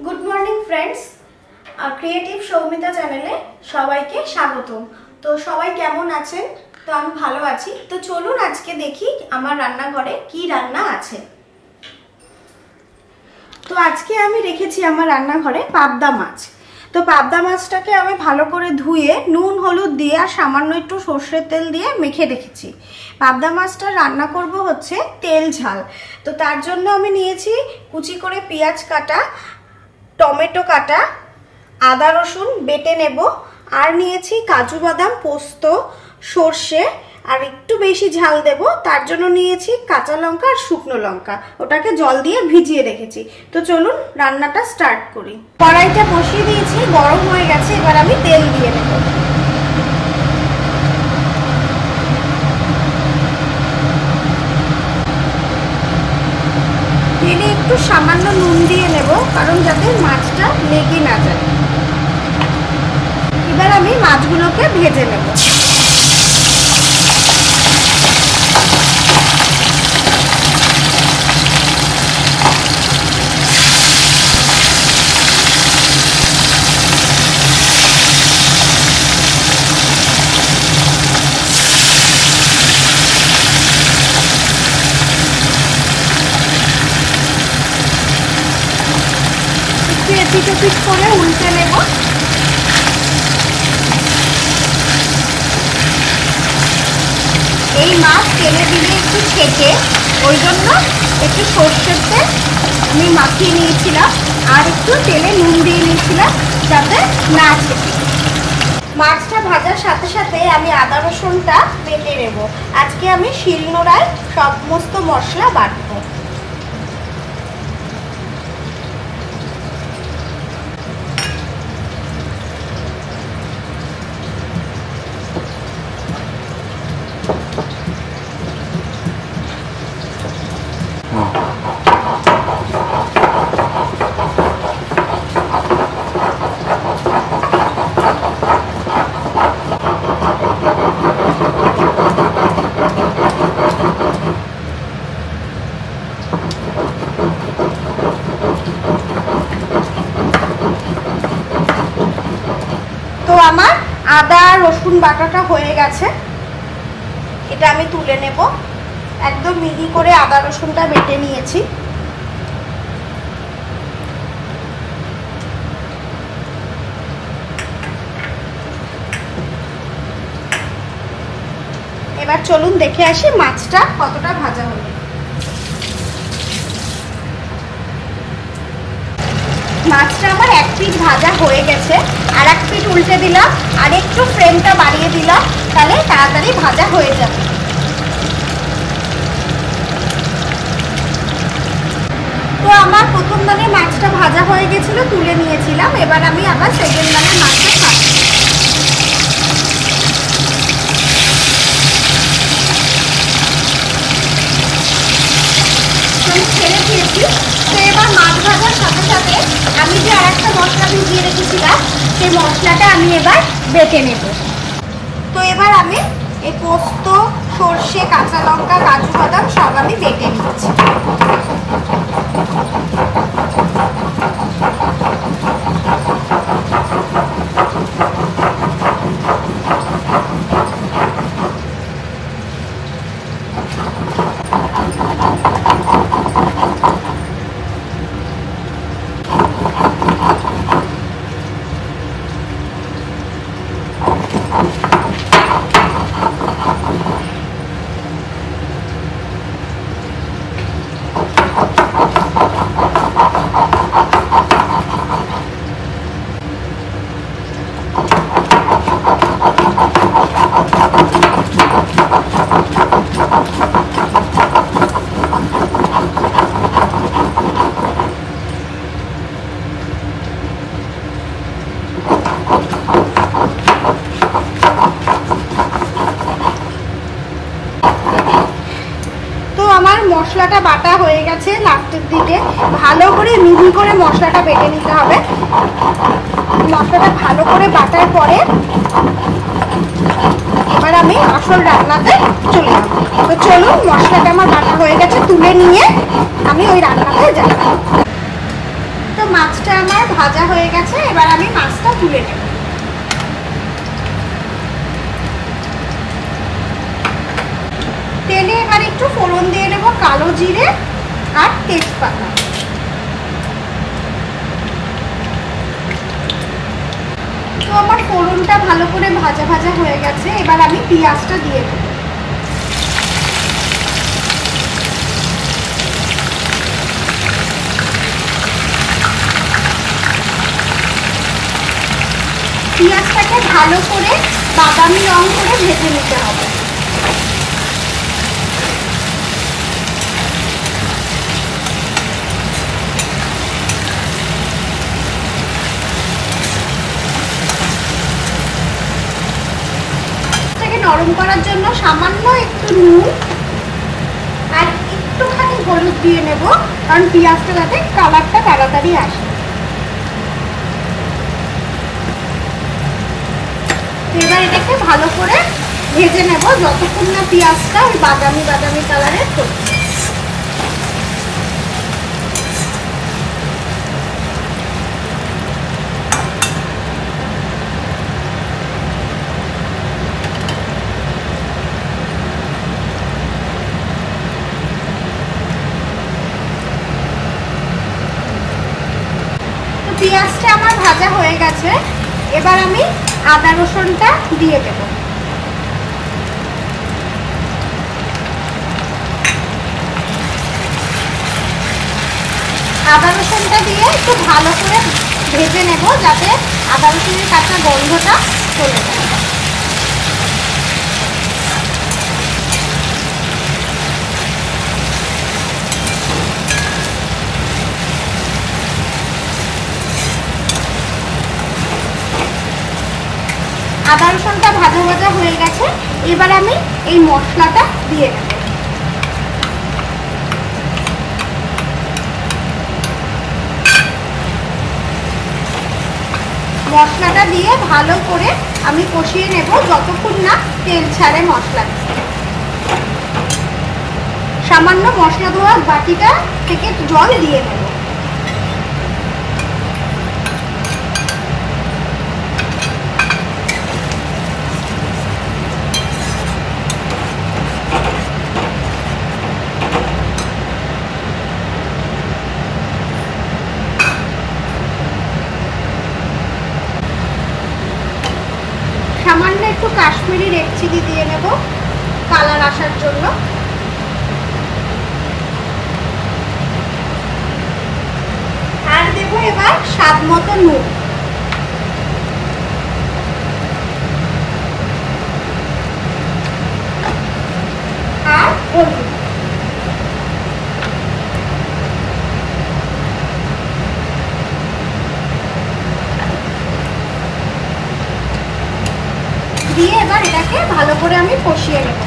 Good morning friends, creative Soumita চ্যানেলে সবাইকে স্বাগত। তো সবাই কেমন আছেন? তো আমি ভালো আছি। তো চলুন আজকে দেখি আমার রান্নাঘরে কি রান্না আছে। তো আজকে আমি রেখেছি আমার রান্নাঘরে পাবদা মাছ। তো পাবদা মাছটাকে আমি ভালো করে ধুয়ে নুন হলুদ দিয়ে আর সামান্য একটু সর্ষের তেল দিয়ে মেখে রেখেছি। পাবদা মাছটা রান্না করব হচ্ছে তেল ঝাল। তো তার জন্য আমি নিয়েছি কুচি করে পেঁয়াজ কাটা, টমেটো কাটা, আদা রসুন বেটে নেব, আর নিয়েছি কাজু বাদাম, পোস্ত, সর্ষে, আর একটু বেশি ঝাল দেব তার জন্য নিয়েছি কাঁচা লঙ্কা আর শুকনো লঙ্কা। ওটাকে জল দিয়ে ভিজিয়ে রেখেছি। তো চলুন রান্নাটা স্টার্ট করি। কড়াইটা বসিয়ে দিয়েছি, গরম হয়ে গেছে। এবার আমি তেল দিয়ে নেব। তেলে একটু সামান্য নুন দিয়ে নেব, কারণ যাতে মাছটা লেগে না যায়। এবার আমি মাছগুলোকে ভেজে নেব। এপিট করে উল্টে নেব। এই মাছ তেলে দিলে একটু ছেঁকে, ওই জন্য একটু সর্ষের তেল আমি মাখিয়ে নিয়েছিলাম আর একটু তেলে নুন দিয়ে নিয়েছিলাম যাতে না ছেঁকে। মাছটা ভাজার সাথে সাথে আমি আদা রসুনটা বেটে নেব। আজকে আমি শিলনোড়ায় সমস্ত মশলা বাটবো। তো আমার আদা রসুন বাটাটা হয়ে গেছে, এটা আমি তুলে নেব। একদম মিহি করে আদা রসুনটা বেটে নিয়েছি। এবার চলুন দেখে আসি মাছটা কতটা ভাজা হলো। মাছটা আমার এক পিঠ ভাজা হয়ে গেছে, আর এক পিঠ উল্টে দিলাম আর একটু ফ্লেমটা বাড়িয়ে দিলাম, তাহলে তাড়াতাড়ি ভাজা হয়ে যাবে। তো আমার প্রথম দানে মাছটা ভাজা হয়ে গেছিল, তুলে নিয়েছিলাম। এবার আমি আবার সেকেন্ড দানে মাছটা খাচ্ছি। ছেড়ে দিয়েছি। তো এবার মাছ ভাজার সাথে সাথে আমি যে আর একটা মশলা ভিজিয়ে রেখেছিলাম, সেই মশলাটা আমি এবার বেটে নেব। তো এবার আমি এই পোস্ত, সর্ষে, কাঁচা লঙ্কা, কাজু বাদাম সব আমি বেটে নিচ্ছি। মশলাটা বাটা হয়ে গেছে। লাস্টের দিকে ভালো করে মিহি করে মশলাটা বেটে নিতে হবে। মশলাটা ভালো করে বাটার পরে এবার আমি আসল রান্নাতে চলে যাব। তো চলুন, মশলাটা আমার বাটা হয়ে গেছে, তুলে নিয়ে আমি ওই রান্নাতে যাব। তো তো মাছটা আমার ভাজা হয়ে গেছে, এবার আমি মাছটা তুলে নেব। তেলে এবার একটু ফোড়ন দিয়ে নেব কালো জিরে আর তেজপাতা। তো আমার ফোড়নটা ভালো করে ভাজা ভাজা হয়ে গেছে, এবার আমি পেঁয়াজটা দিয়ে দেব। পেঁয়াজটাকে ভালো করে বাদামি রং করে ভেজে নিতে হবে। নরম করার জন্য সামান্য একটু নুন আর একটুখানি হলুদ দিয়ে নেব, কারণ পেঁয়াজটা যাতে কালারটা তাড়াতাড়ি আসে। এবার এটাকে ভালো করে ভেজে নেব যতক্ষণ না পেঁয়াজটা ওই বাদামি বাদামি কালারের হবে। পেঁয়াজটা আমার ভাজা হয়ে গেছে, এবার আমি আদা রসুনটা দিয়ে দেব। আদা রসুনটা দিয়ে একটু ভালো করে ভেজে নেব যাতে আদা রসুনের কাঁচা গন্ধটা চলে যায়। আদা রসুনটা ভাজা ভাজা হয়ে গেছে, এবার আমি এই মশলাটা দিয়ে দেব। মশলাটা দিয়ে ভালো করে আমি কষিয়ে নেব যতক্ষণ না তেল ছাড়ে মশলা। সামান্য মশলা ধোয়া বাটিটা থেকে জল দিয়ে নেব। সামান্য একটু কাশ্মীরি রেড চিলি দিয়ে নেব কালার আসার জন্য। আর দেব এবার স্বাদ মতো নুন। আর হলুদ। দিয়ে এবার এটাকে ভালো করে আমি কষিয়ে নেব।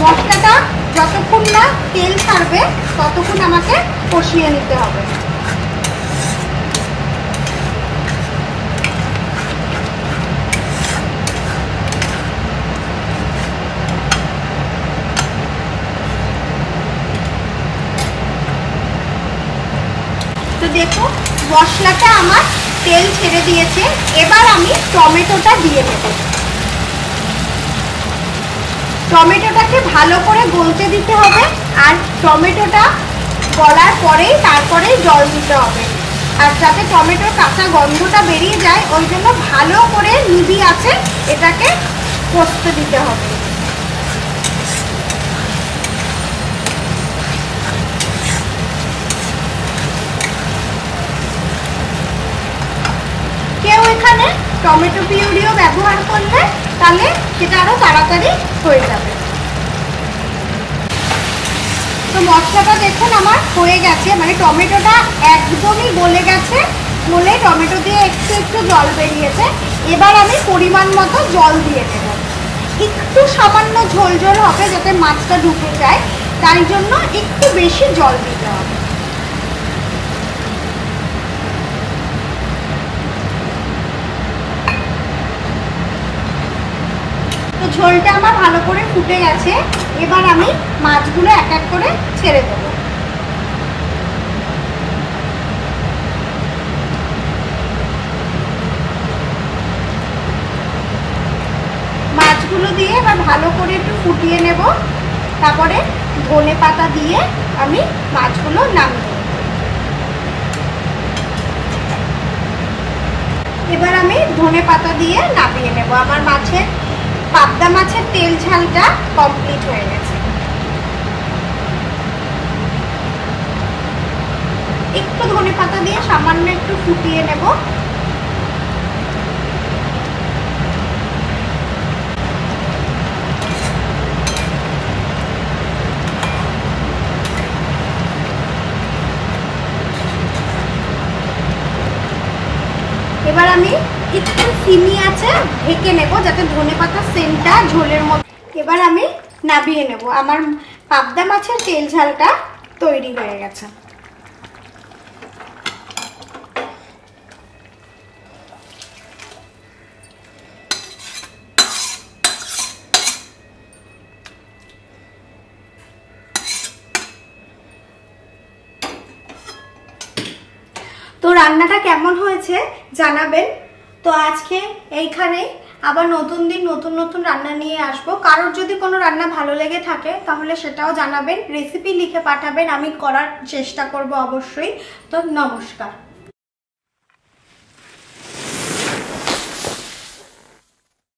মশলাটা যতক্ষণ না তেল ছাড়বে ততক্ষণ আমাকে কষিয়ে নিতে হবে। তো দেখো মশলাটা আমার তেল ছেড়ে দিয়েছে, এবার আমি টমেটোটা দিয়ে দেব। টমেটোটাকে ভালো করে গলতে দিতে হবে, আর টমেটোটা গলার পরেই তারপরেই জল দিতে হবে। আর যাতে টমেটোর কাঁচা গন্ধটা বেরিয়ে যায় ওই জন্য ভালো করে নিবি আছে এটাকে কষতে দিতে হবে। কেউ এখানে টমেটো পিউরিও ব্যবহার করলে তাহলে সেটা আরো তাড়াতাড়ি হয়ে যাবে। তো মশলাটা দেখুন আমার হয়ে গেছে, মানে টমেটোটা একদমই গলে গেছে, গলে টমেটো দিয়ে একটু একটু জল বেরিয়েছে। এবার আমি পরিমাণ মতো জল দিয়ে দেব। একটু সামান্য ঝোল ঝোল হবে যাতে মাছটা ঢুকে যায়, তাই জন্য একটু বেশি জল দিতে হবে। তো ঝোলটা আমার ভালো করে ফুটে গেছে, এবার আমি মাছগুলো এক এক করে ছেড়ে দেবো। মাছগুলো দিয়ে এবার ভালো করে একটু ফুটিয়ে নেব, তারপরে ধনে পাতা দিয়ে আমি মাছগুলো নামিয়ে নেব। এবার আমি ধনে পাতা দিয়ে নামিয়ে নেব। আমার পাবদা মাছের তেল ঝালটা কমপ্লিট হয়ে গেছে। একটু ধনে পাতা দিয়ে সামান্য একটু ফুটিয়ে নেব। এবার আমি একটু সিমি আছে ঢেকে নেব যাতে ধনেপাতা সেন্টটা ঝোলের মতো। এবার আমি নামিয়ে নেব। আমার পাবদা মাছের তেল ঝালটা তৈরি হয়ে গেছে। তো রান্নাটা কেমন হয়েছে জানাবেন। তো আজকে এইখানে আবার নতুন দিন নতুন নতুন রান্না নিয়ে আসবো। কারোর যদি কোনো রান্না ভালো লেগে থাকে তাহলে সেটাও জানাবেন, রেসিপি লিখে পাঠাবেন, আমি করার চেষ্টা করব অবশ্যই। তো নমস্কার।